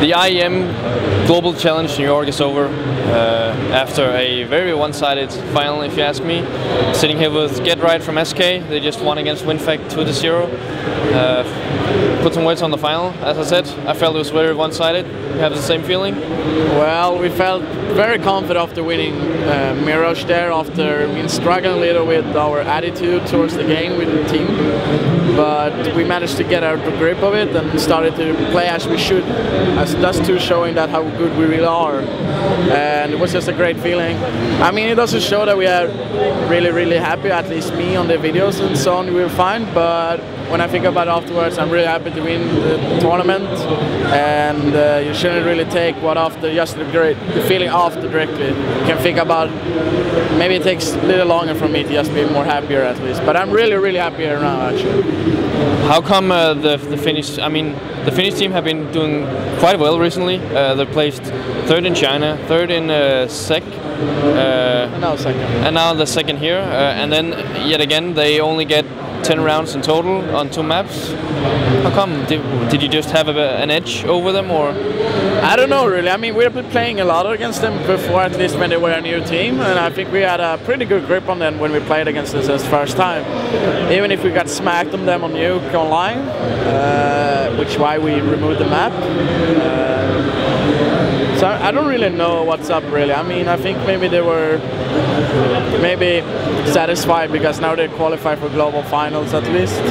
The IEM Global Challenge New York is over after a very one-sided final, if you ask me. Sitting here with RiGhT from SK, they just won against WinFakt 2-0. Put some words on the final. As I said, I felt it was very one-sided. You have the same feeling? Well, we felt very confident after winning Mirage there, after being struggling a little with our attitude towards the game with the team. But we managed to get our grip of it and started to play as we should, as us two showing that how good we really are. And it was just a great feeling. I mean, it doesn't show that we are really happy, at least me on the videos and so on, we were fine, but when I think about it afterwards, I'm really happy to win the tournament, and you shouldn't really take what after, just the feeling after directly. You can think about, maybe it takes a little longer for me to just be more happier at least, but I'm really happy here now actually. How come the Finnish, I mean, the Finnish team have been doing quite well recently. They placed third in China, third in SEC, and now the second here, and then yet again they only get 10 rounds in total on 2 maps. How come? Did you just have an edge over them, or? I don't know really. I mean, we've been playing a lot against them before, at least when they were a new team, and I think we had a pretty good grip on them when we played against them as first time. Even if we got smacked on them on Nuke online, which why we removed the map. So I don't really know what's up really. I mean, I think maybe they were satisfied because now they qualify for global finals at least.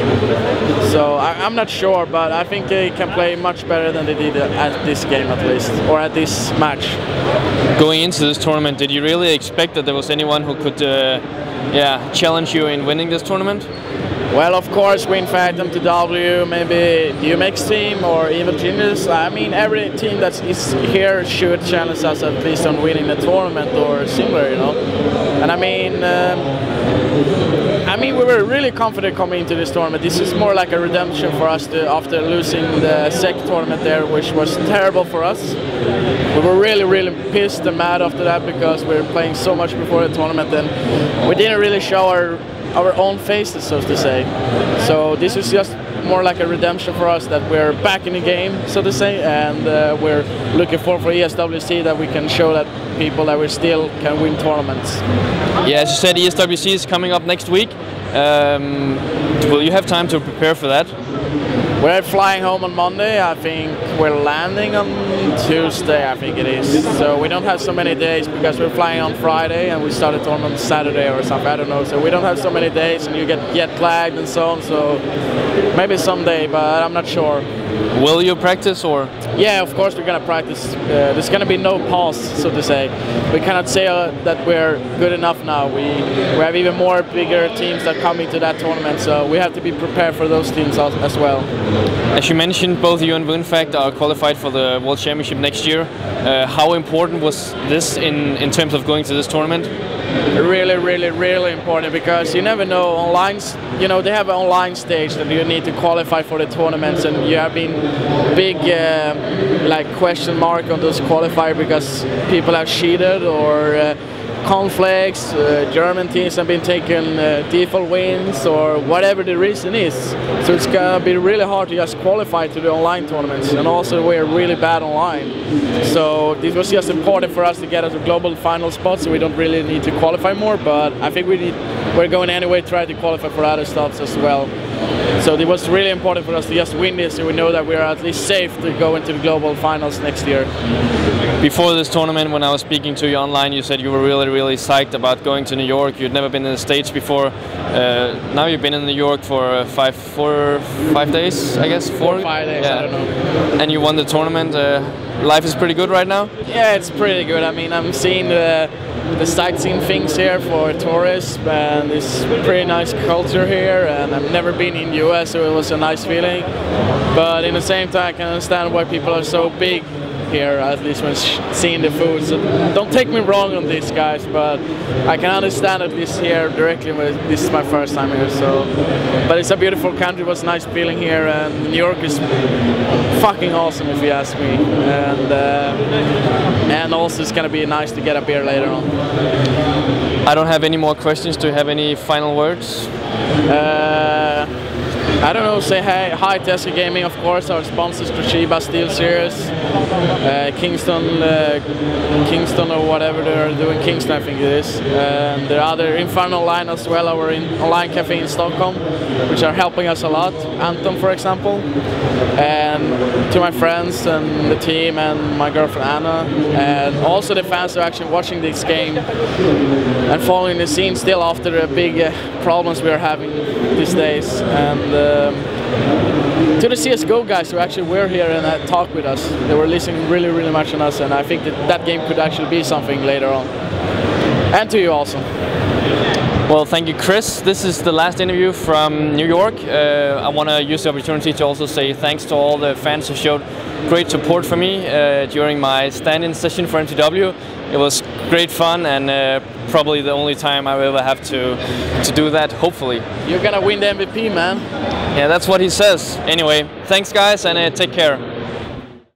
So I'm not sure, but I think they can play much better than they did at this game at least, or at this match. Going into this tournament, did you really expect that there was anyone who could challenge you in winning this tournament? Well, of course, WinFakt, MTW, maybe the IEM6 team or even Genius. I mean, every team that is here should challenge us at least on winning the tournament or similar, you know. And I mean, we were really confident coming into this tournament. This is more like a redemption for us after losing the SEC tournament there, which was terrible for us. We were really pissed and mad after that because we were playing so much before the tournament and we didn't really show our own faces, so to say. So this is just more like a redemption for us, that we're back in the game, so to say, and we're looking forward for ESWC, that we can show that people that we still can win tournaments. Yeah, as you said, ESWC is coming up next week. Will you have time to prepare for that? We're flying home on Monday. I think we're landing on Tuesday, I think it is. So we don't have so many days because we're flying on Friday and we start a tournament on Saturday or something, I don't know. So we don't have so many days and you get jet lagged and so on. So maybe someday, but I'm not sure. Will you practice or? Yeah, of course we're gonna practice. There's gonna be no pause, so to say. We cannot say that we're good enough now. We have even more bigger teams that come into that tournament, so we have to be prepared for those teams as well. As you mentioned, both you and WinFakt are qualified for the World Championship next year. How important was this in terms of going to this tournament? Really important, because you never know online. You know, they have an online stage that you need to qualify for the tournaments, and you have been big like question mark on those qualifiers because people have cheated or conflicts. German teams have been taking default wins or whatever the reason is. So it's gonna be really hard to just qualify to the online tournaments, and also we're really bad online. So this was just important for us to get us a global final spot, so we don't really need to qualify more, but I think we're going anyway to try to qualify for other stuff as well. So it was really important for us to just win this, so we know that we are at least safe to go into the global finals next year. Before this tournament, when I was speaking to you online, you said you were really psyched about going to New York. You'd never been in the States before. Now you've been in New York for 5 days, I guess? 4 or 5 days, yeah. I don't know. And you won the tournament. Life is pretty good right now? Yeah, it's pretty good. I mean, I'm seeing the sightseeing things here for tourists, and it's pretty nice culture here, and I've never been in the US, so it was a nice feeling. But in the same time, I can understand why people are so big here, at least when seeing the food. So don't take me wrong on this, guys, but I can understand at least here directly when this is my first time here. So, but it's a beautiful country. It was a nice feeling here, and New York is fucking awesome if you ask me. And also it's gonna be nice to get up here later on. I don't have any more questions. Do you have any final words? I don't know, say hi to SK Gaming, of course, our sponsors, Toshiba, SteelSeries, Kingston or whatever they're doing, Kingston I think it is. And there are other Inferno Online as well, our online cafe in Stockholm, which are helping us a lot. Anton, for example. And to my friends and the team and my girlfriend Anna, and also the fans who are actually watching this game and following the scene still after the big problems we are having these days. And to the CSGO guys who actually were here and talked with us. They were listening really much on us, and I think that game could actually be something later on. And to you also. Well, thank you, Chris. This is the last interview from New York. I want to use the opportunity to also say thanks to all the fans who showed great support for me during my stand-in session for MTW. It was great fun, and probably the only time I will ever have to do that, hopefully. You're gonna win the MVP, man. Yeah, that's what he says. Anyway, thanks guys, and take care.